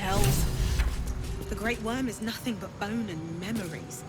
hells? The Great Worm is nothing but bone and memories.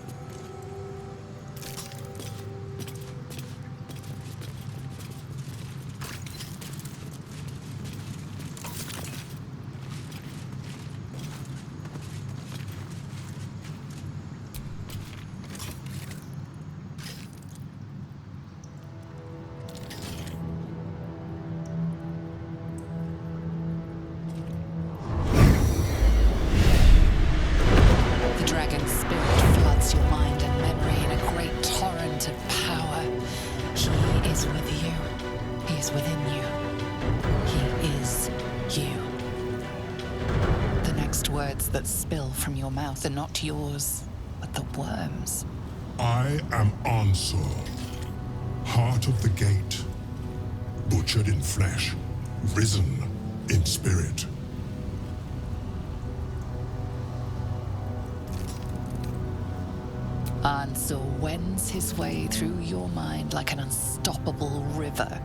That spill from your mouth are not yours, but the worm's. I am Ansur, heart of the gate, butchered in flesh, risen in spirit. Ansur wends his way through your mind like an unstoppable river.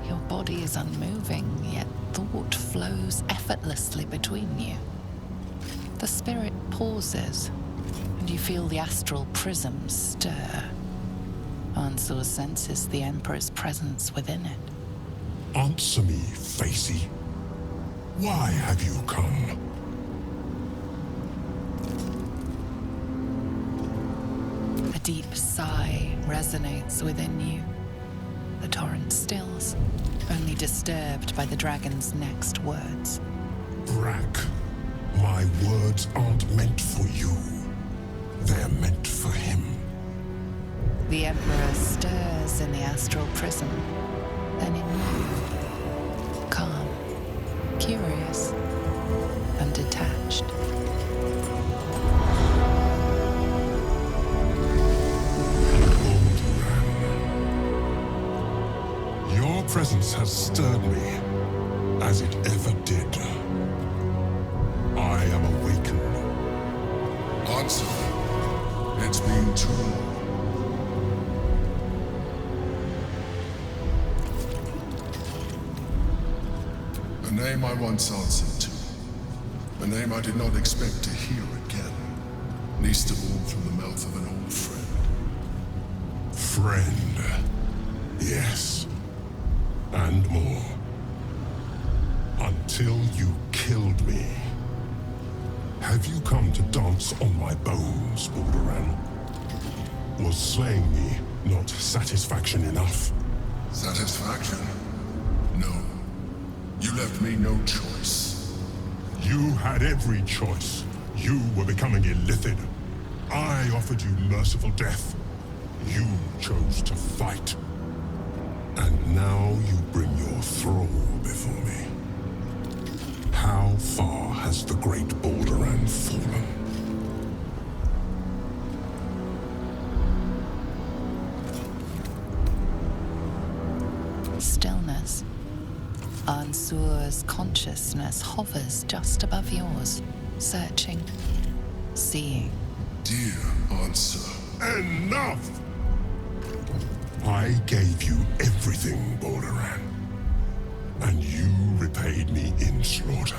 Your body is unmoving, yet thought flows effortlessly between you. The spirit pauses, and you feel the astral prism stir. Ansur senses the Emperor's presence within it. Answer me, Facey. Why have you come? A deep sigh resonates within you. The torrent stills, only disturbed by the dragon's next words. Brack. My words aren't meant for you. They're meant for him. The Emperor stirs in the astral prism, then in you. Calm, curious, and detached. Your presence has stirred me, as it ever did. I am awakened. Answer. It's been too long. A name I once answered to. A name I did not expect to hear again. Least of all from the mouth of an old friend. Friend. Yes. And more. Until you killed me. Have you come to dance on my bones, Baldur? Was slaying me not satisfaction enough? Satisfaction? No. You left me no choice. You had every choice. You were becoming illithid. I offered you merciful death. You chose to fight. And now you bring your thrall before me. How far has the great Baldur fallen? Stillness. Ansur's consciousness hovers just above yours, searching, seeing. Dear Ansur. Enough! I gave you everything, Baldur. And you repaid me in slaughter.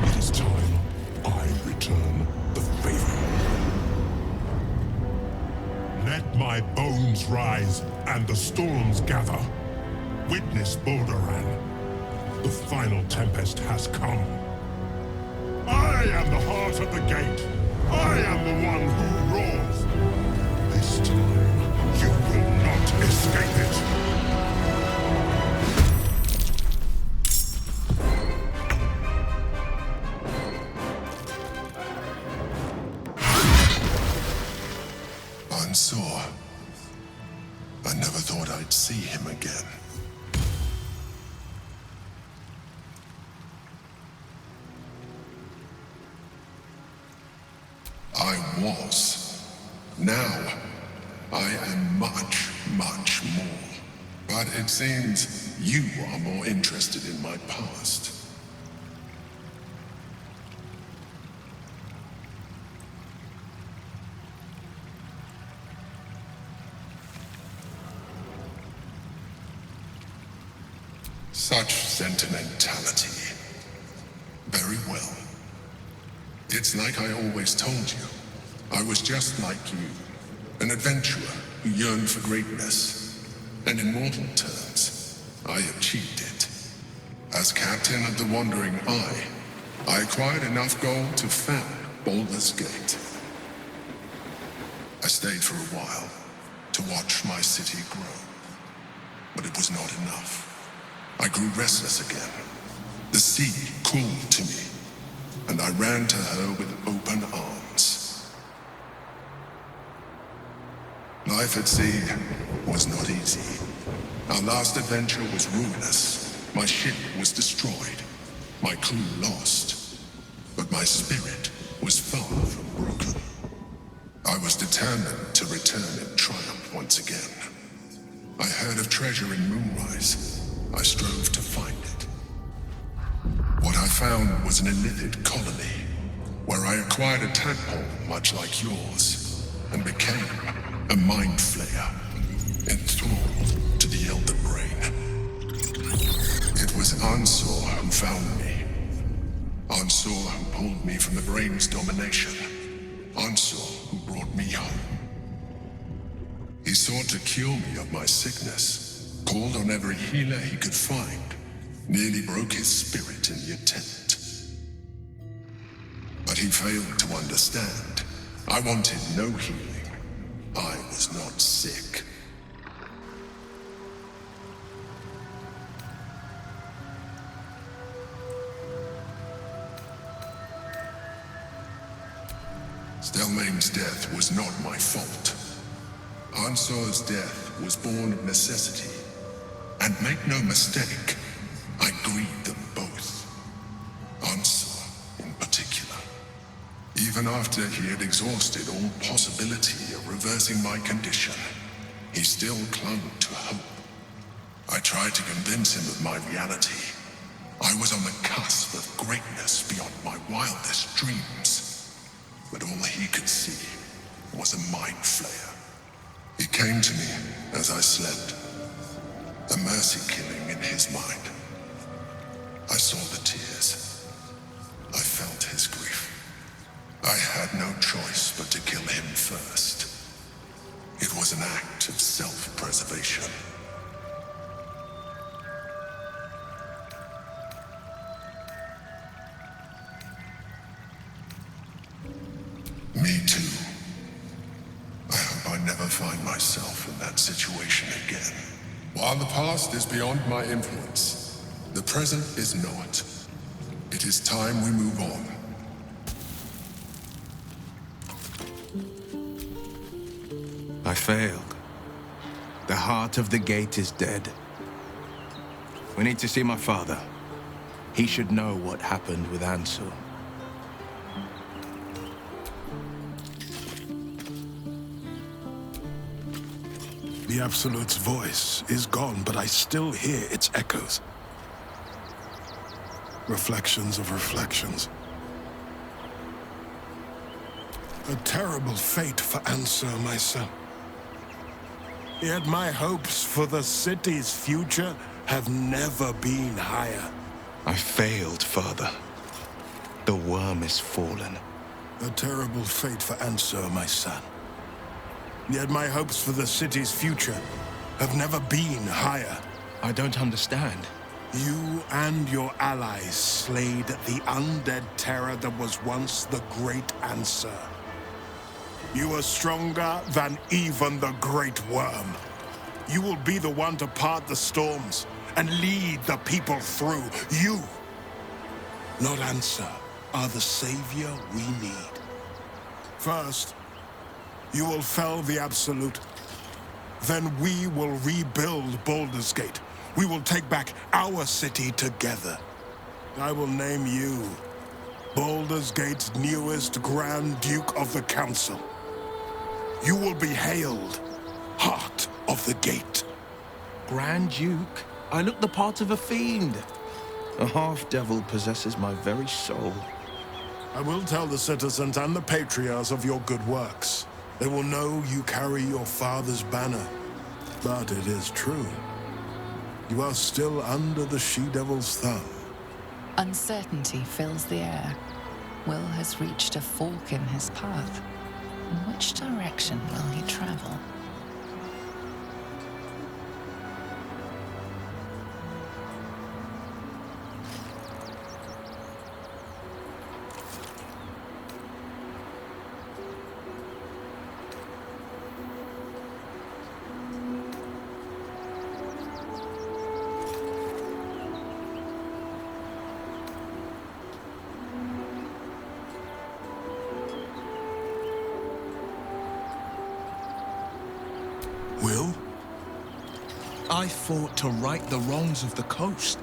It is time I return the favor. Let my bones rise and the storms gather. Witness Balduran. The final tempest has come. I am the heart of the gate. I am the one who roars. This time, you will not escape it. Ansur. I never thought I'd see him again. I was. Now, I am much, much more. But it seems you are more interested in my past. Such sentimentality. Very well. It's like I always told you. I was just like you, an adventurer who yearned for greatness. And in mortal terms, I achieved it. As captain of the Wandering Eye, I acquired enough gold to found Baldur's Gate. I stayed for a while to watch my city grow. But it was not enough. I grew restless again. The sea called to me, and I ran to her with open arms. Life at sea was not easy. Our last adventure was ruinous. My ship was destroyed, my crew lost, but my spirit was far from broken. I was determined to return in triumph once again. I heard of treasure in Moonrise. I strove to find it. What I found was an illithid colony, where I acquired a tadpole much like yours, and became a mind flayer, enthralled to the Elder Brain. It was Ansor who found me. Ansor who pulled me from the Brain's domination. Ansor who brought me home. He sought to cure me of my sickness, called on every healer he could find, nearly broke his spirit in the attempt. But he failed to understand. I wanted no healing. I was not sick. Stelmane's death was not my fault. Ansor's death was born of necessity. And make no mistake, I grieved them both. Ansor, in particular. Even after he had exhausted all possibility of reversing my condition, he still clung to hope. I tried to convince him of my reality. I was on the cusp of greatness beyond my wildest dreams. But all he could see was a mind flayer. He came to me as I slept, a mercy killing in his mind. I saw the tears. I felt his grief. I had no choice but to kill him first. It was an act of self-preservation. Me too. I hope I never find myself in that situation again. While the past is beyond my influence, the present is not. It is time we move on. I failed. The heart of the gate is dead. We need to see my father. He should know what happened with Ansel. The Absolute's voice is gone, but I still hear its echoes. Reflections of reflections. A terrible fate for Ansel, my son. Yet my hopes for the city's future have never been higher. I failed, father. The worm is fallen. A terrible fate for Ansel, my son. Yet my hopes for the city's future have never been higher. I don't understand. You and your allies slayed the undead terror that was once the Great Answer. You are stronger than even the Great Worm. You will be the one to part the storms and lead the people through. You, not Answer, are the savior we need. First, you will fell the Absolute. Then we will rebuild Baldur's Gate. We will take back our city together. I will name you Baldur's Gate's newest Grand Duke of the Council. You will be hailed Heart of the Gate. Grand Duke? I look the part of a fiend. A half-devil possesses my very soul. I will tell the citizens and the patriarchs of your good works. They will know you carry your father's banner. But it is true. You are still under the she-devil's thumb. Uncertainty fills the air. Will has reached a fork in his path. In which direction will he travel? Will? I fought to right the wrongs of the coast,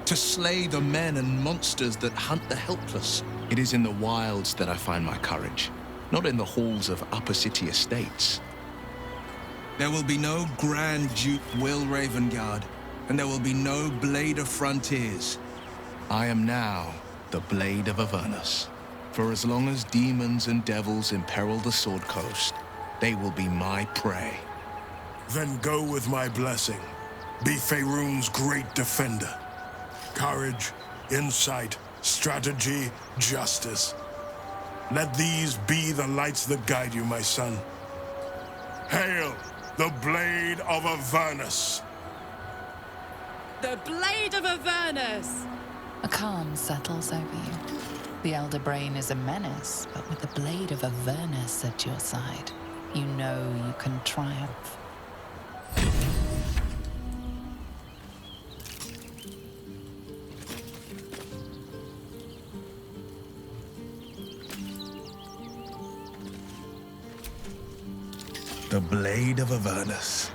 to slay the men and monsters that hunt the helpless. It is in the wilds that I find my courage, not in the halls of upper city estates. There will be no Grand Duke Will Ravengard, and there will be no Blade of Frontiers. I am now the Blade of Avernus. For as long as demons and devils imperil the Sword Coast, they will be my prey. Then go with my blessing. Be Faerun's great defender. Courage, insight, strategy, justice. Let these be the lights that guide you, my son. Hail, the Blade of Avernus! The Blade of Avernus! A calm settles over you. The Elder Brain is a menace, but with the Blade of Avernus at your side, you know you can triumph. The Blade of Avernus.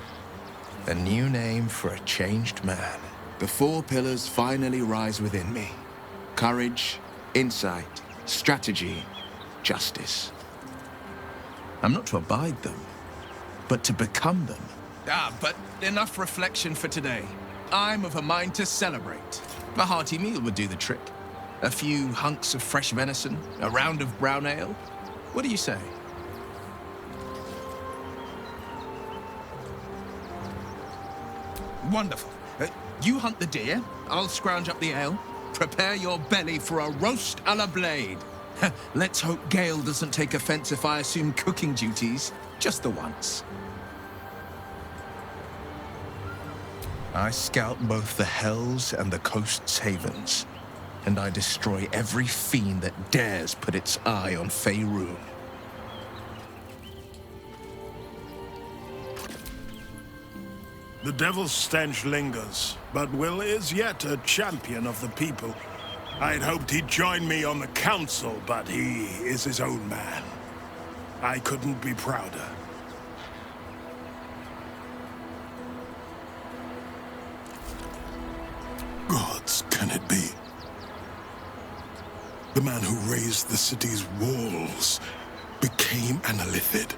A new name for a changed man. The four pillars finally rise within me. Courage, insight, strategy, justice. I'm not to abide them, but to become them. But enough reflection for today. I'm of a mind to celebrate. A hearty meal would do the trick. A few hunks of fresh venison, a round of brown ale. What do you say? Wonderful. You hunt the deer, I'll scrounge up the ale. Prepare your belly for a roast a la Blade. Let's hope Gale doesn't take offense if I assume cooking duties, just the once. I scout both the hells and the coast's havens, and I destroy every fiend that dares put its eye on Faerun. The devil's stench lingers, but Will is yet a champion of the people. I'd hoped he'd join me on the council, but he is his own man. I couldn't be prouder. Gods, can it be? The man who raised the city's walls became an Illithid.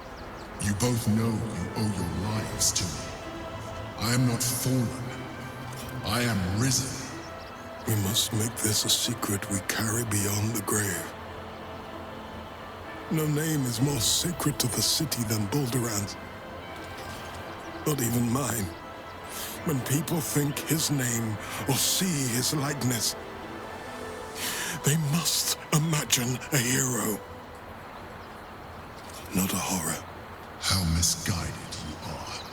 You both know you owe your lives to me. I am not fallen. I am risen. We must make this a secret we carry beyond the grave. No name is more sacred to the city than Balduran's. Not even mine. When people think his name or see his likeness, they must imagine a hero, not a horror. How misguided you are.